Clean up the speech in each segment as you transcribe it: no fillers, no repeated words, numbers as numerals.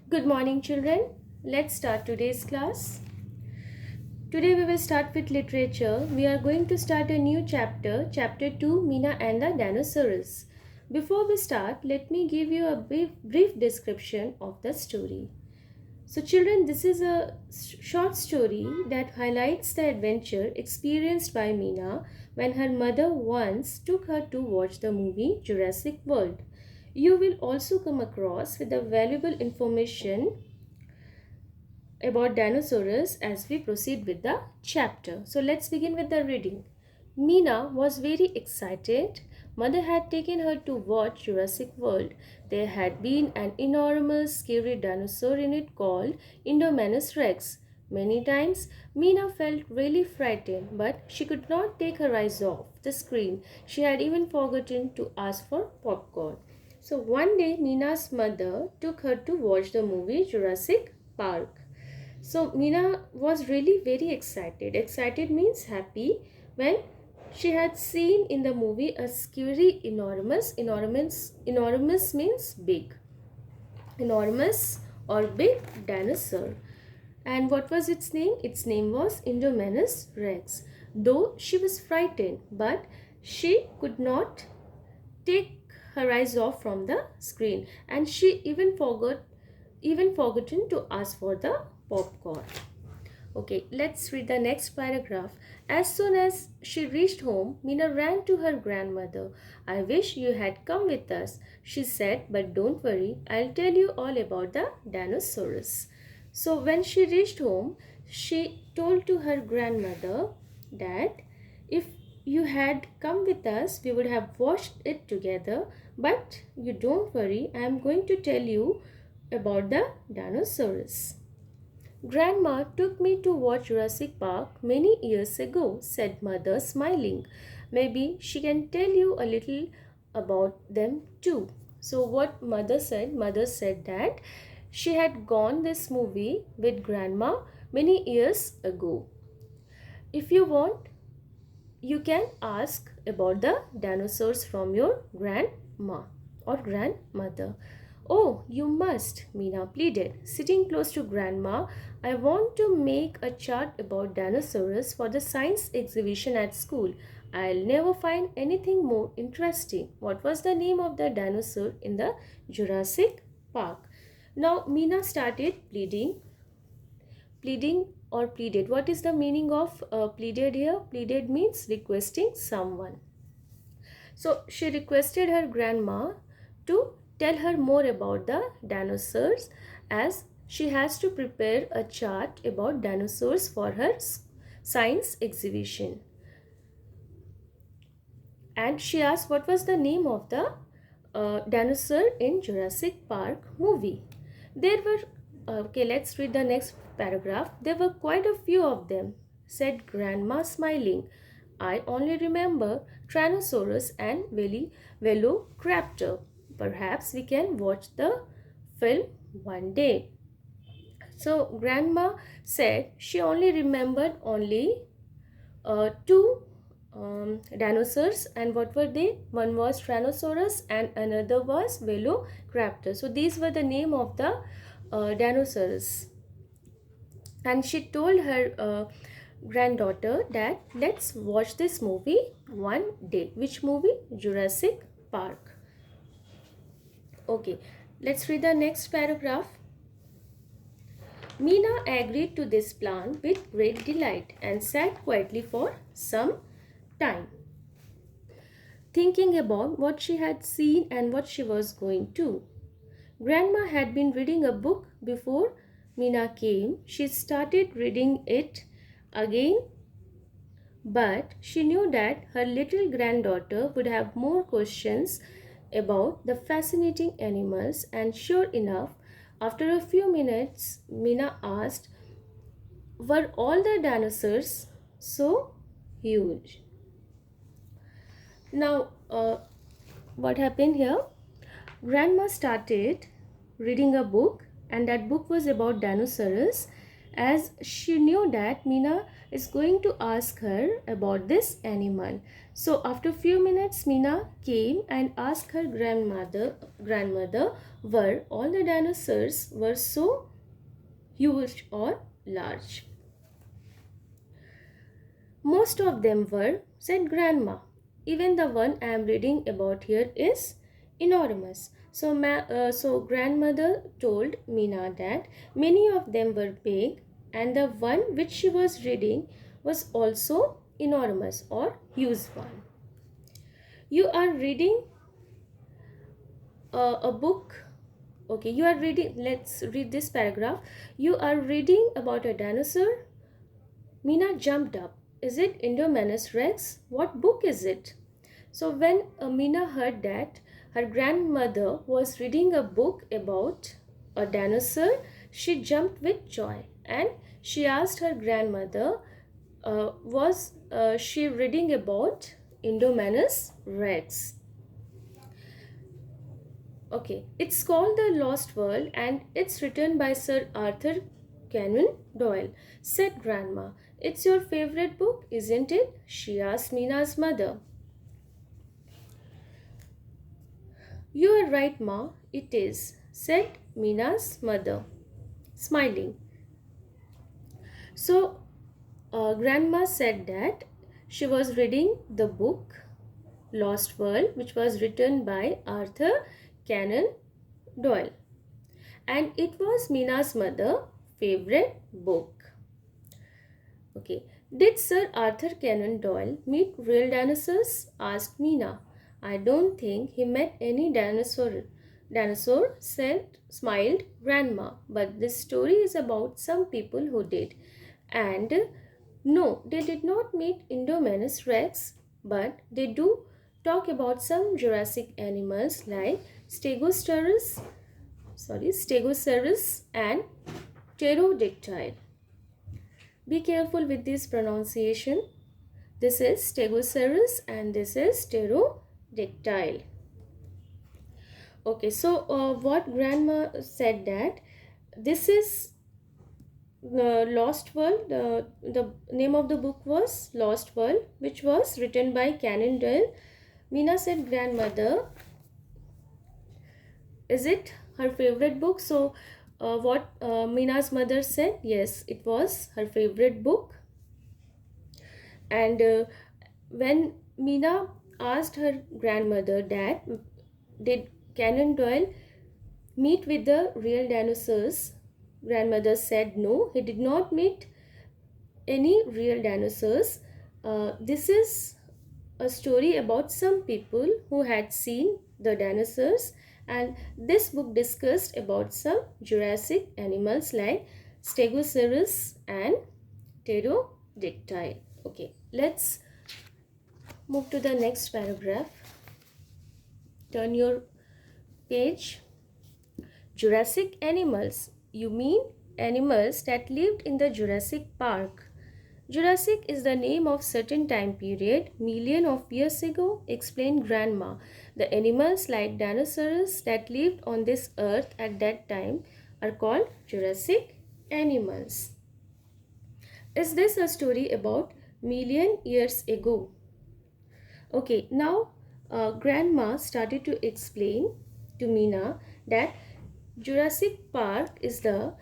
Good morning, children. Let's start today's class. Today we will start with literature. We are going to start a new chapter, chapter 2, Mina and the Dinosaurs. Before we start, let me give you a brief description of the story. So, children, this is a short story that highlights the adventure experienced by Mina when her mother once took her to watch the movie Jurassic World. You will also come across with the valuable information about dinosaurs as we proceed with the chapter. So let's begin with the reading. Mina was very excited. Mother had taken her to watch Jurassic World. There had been an enormous, scary dinosaur in it called Indominus Rex. Many times, Mina felt really frightened, but she could not take her eyes off the screen. She had even forgotten to ask for popcorn. So one day, Mina's mother took her to watch the movie Jurassic Park. So Mina was really very excited. Excited means happy when she had seen in the movie a scary enormous means big. Enormous or big dinosaur. And what was its name? Its name was Indominus Rex. Though she was frightened, but she could not take her eyes off from the screen, and she even forgotten to ask for the popcorn. Okay, let's read the next paragraph. As soon as she reached home, Mina ran to her grandmother. I wish you had come with us, she said, but don't worry, I'll tell you all about the dinosaurs. So when she reached home, she told to her grandmother that if you had come with us, we would have watched it together, but you don't worry, I am going to tell you about the dinosaurs. Grandma took me to watch Jurassic Park many years ago, said Mother, smiling. Maybe she can tell you a little about them too. So, what Mother said? Mother said that she had gone this movie with Grandma many years ago. If you want, you can ask about the dinosaurs from your grandma or grandmother. Oh, you must, Mina pleaded. Sitting close to Grandma, I want to make a chart about dinosaurs for the science exhibition at school. I'll never find anything more interesting. What was the name of the dinosaur in the Jurassic Park? Now, Mina started pleading or pleaded. What is the meaning of pleaded here? Pleaded means requesting someone. So she requested her grandma to tell her more about the dinosaurs, as she has to prepare a chart about dinosaurs for her science exhibition. And she asked what was the name of the dinosaur in Jurassic Park movie. There were, okay, let's read the next paragraph. There were quite a few of them, said Grandma, smiling. I only remember Tyrannosaurus and Velociraptor. Perhaps we can watch the film one day. So Grandma said she only remembered only two dinosaurs, and what were they? One was Tyrannosaurus and another was Velociraptor. So these were the name of the dinosaurs, and she told her granddaughter that let's watch this movie one day. Which movie? Jurassic Park. Okay, let's read the next paragraph. Mina agreed to this plan with great delight and sat quietly for some time, thinking about what she had seen and what she was going to. Grandma had been reading a book before Mina came. She started reading it again, but she knew that her little granddaughter would have more questions about the fascinating animals, and sure enough, after a few minutes, Mina asked, were all the dinosaurs so huge? Now, what happened here? Grandma started reading a book, and that book was about dinosaurs. as she knew that Meena is going to ask her about this animal. So after few minutes, Meena came and asked her grandmother were all the dinosaurs were so huge or large. Most of them were, said grandma. Even the one I am reading about here is enormous. So grandmother told Meena that many of them were big, and the one which she was reading was also enormous or huge one. You are reading a book. Okay, you are reading. Let's read this paragraph. You are reading about a dinosaur. Meena jumped up. Is it Indominus Rex? What book is it? So when Meena heard that her grandmother was reading a book about a dinosaur, she jumped with joy and she asked her grandmother, was she reading about Indominus Rex? Okay, it's called The Lost World and it's written by Sir Arthur Conan Doyle, said Grandma. It's your favorite book, isn't it? She asked Meena's mother. You are right, Ma, it is, said Meena's mother, smiling. So, Grandma said that she was reading the book Lost World, which was written by Arthur Conan Doyle, and it was Meena's mother's favorite book. Okay, did Sir Arthur Conan Doyle meet real dinosaurs? Asked Meena. I don't think he met any dinosaur. Dinosaur said, smiled Grandma. But this story is about some people who did. And no, they did not meet Indominus Rex, but they do talk about some Jurassic animals like Stegosaurus and Pterodactyl. Be careful with this pronunciation. This is Stegosaurus and this is Pterodactyl. Okay, so what Grandma said that this is Lost World. The name of the book was Lost World, which was written by Conan Doyle. Meena said, grandmother, is it her favorite book? So what Meena's mother said, yes, it was her favorite book. And when Meena asked her grandmother that did Conan Doyle meet with the real dinosaurs, grandmother said no, he did not meet any real dinosaurs. This is a story about some people who had seen the dinosaurs, and this book discussed about some Jurassic animals like Stegosaurus and Pterodactyl. Okay, let's move to the next paragraph. Turn your page. Jurassic animals. You mean animals that lived in the Jurassic Park? Jurassic is the name of certain time period, million of years ago, explained Grandma. The animals like dinosaurs that lived on this earth at that time are called Jurassic animals. Is this a story about million years ago? Okay, now Grandma started to explain to Meena that Jurassic Park is the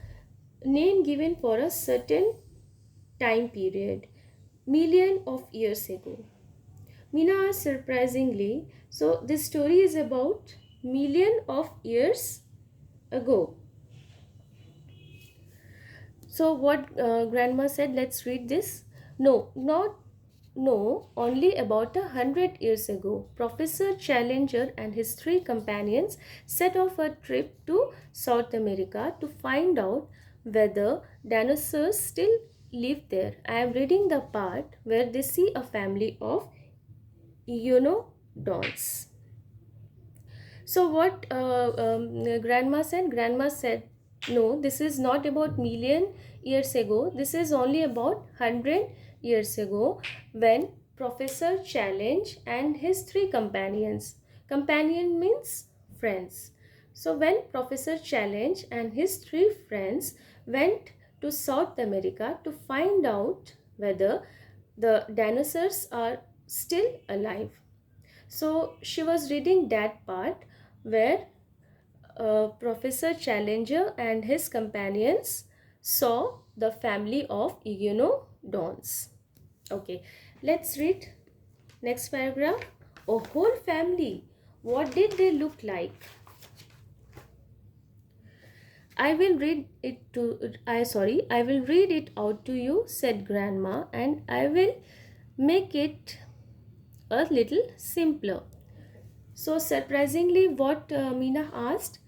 name given for a certain time period, million of years ago. Meena asked surprisingly, so this story is about million of years ago. So what Grandma said, let's read this. No, only about 100 years ago, Professor Challenger and his 3 companions set off a trip to South America to find out whether dinosaurs still live there. I am reading the part where they see a family of iguanodons. So what Grandma said? Grandma said, no, this is not about million years ago. This is only about 100 years ago when Professor Challenge and his 3 companions. Companion means friends. So when Professor Challenge and his 3 friends went to South America to find out whether the dinosaurs are still alive. So she was reading that part where Professor Challenger and his companions saw the family of iguanodons. Okay, let's read next paragraph. A whole family. What did they look like? I will read it out to you, said Grandma, and I will make it a little simpler. So surprisingly, what Meena asked,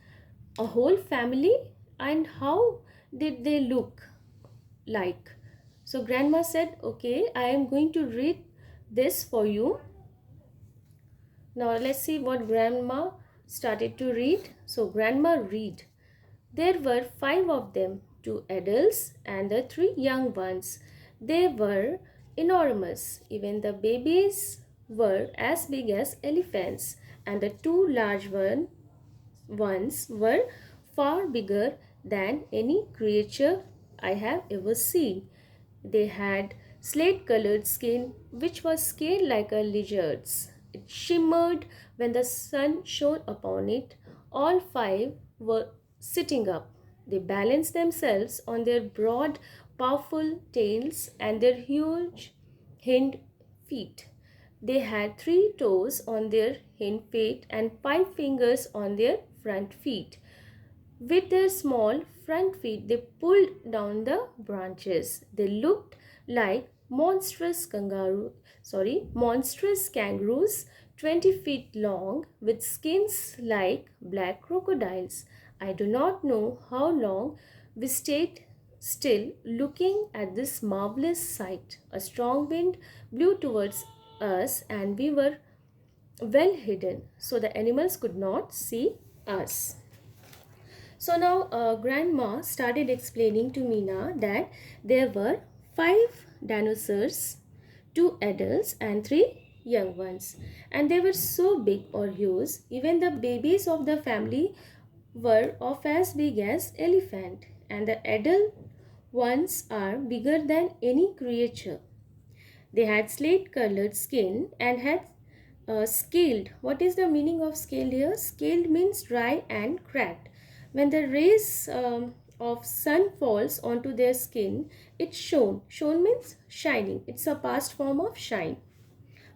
a whole family, and how did they look like? So Grandma said, okay, I am going to read this for you. Now let's see what Grandma started to read. So Grandma read. There were 5 of them, 2 adults and the 3 young ones. They were enormous. Even the babies were as big as elephants, and the 2 large ones were far bigger than any creature I have ever seen. They had slate colored skin which was scaled like a lizard's. It shimmered when the sun shone upon it. All 5 were sitting up. They balanced themselves on their broad, powerful tails and their huge hind feet. They had 3 toes on their hind feet and 5 fingers on their front feet. With their small front feet, they pulled down the branches. They looked like monstrous kangaroos, 20 feet long, with skins like black crocodiles. I do not know how long we stayed still looking at this marvelous sight. A strong wind blew towards us, and we were well hidden, so the animals could not see us. So now Grandma started explaining to Meena that there were 5 dinosaurs, 2 adults and 3 young ones. And they were so big or huge, even the babies of the family were of as big as elephant, and the adult ones are bigger than any creature. They had slate colored skin and had scaled. What is the meaning of scaled here? Scaled means dry and cracked. When the rays of sun falls onto their skin, it shone. Shone means shining. It's a past form of shine.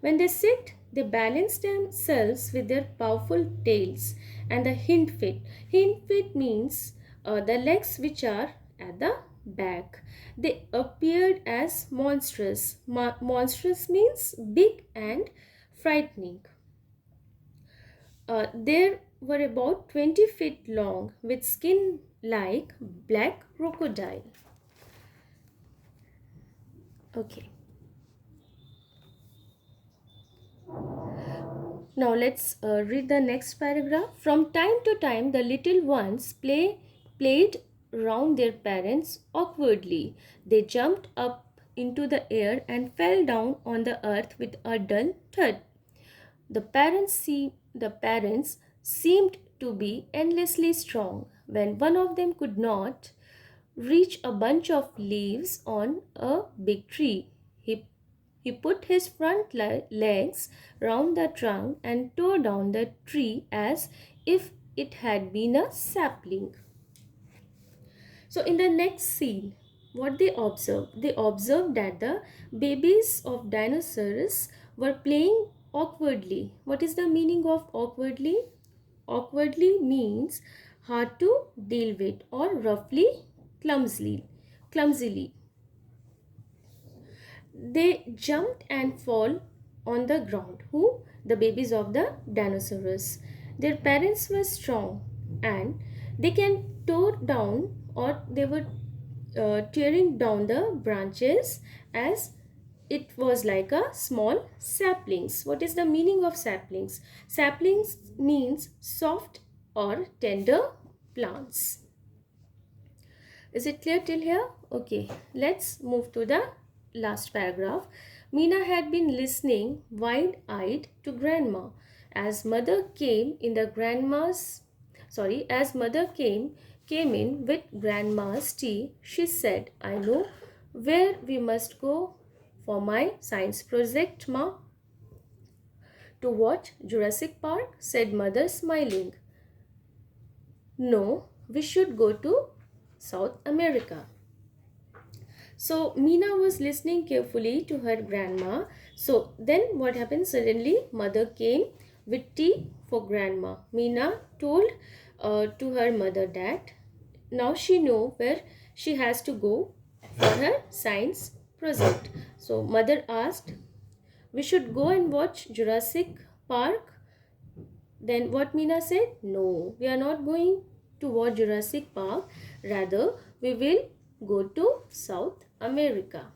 When they sit, they balance themselves with their powerful tails and the hind feet. Hind feet means the legs which are at the back. They appeared as monstrous. Monstrous means big and frightening. They were about 20 feet long with skin like black crocodile. Okay. Now let's read the next paragraph. From time to time, the little ones played round their parents awkwardly. They jumped up into the air and fell down on the earth with a dull thud. The parents seemed to be endlessly strong. When one of them could not reach a bunch of leaves on a big tree, he put his front legs round the trunk and tore down the tree as if it had been a sapling. So, in the next scene, what they observed? They observed that the babies of dinosaurs were playing awkwardly. What is the meaning of awkwardly? Awkwardly means hard to deal with or roughly, clumsily. They jumped and fall on the ground. Who? The babies of the dinosaurs. Their parents were strong and they can tore down or they were tearing down the branches as it was like a small saplings. What is the meaning of saplings? Saplings means soft or tender plants. Is it clear till here? Okay, let's move to the last paragraph. Meena had been listening wide eyed to Grandma. As mother came in, the grandma's As mother came in with grandma's tea, she said, I know where we must go for my science project, ma. To watch Jurassic Park, said mother, smiling. No, we should go to South America. So Meena was listening carefully to her grandma. So then what happened? Suddenly mother came with tea for grandma. Meena told to her mother that now she know where she has to go for her science project. So mother asked, we should go and watch Jurassic Park. Then what Meena said? No, we are not going to watch Jurassic Park. Rather, we will go to South America.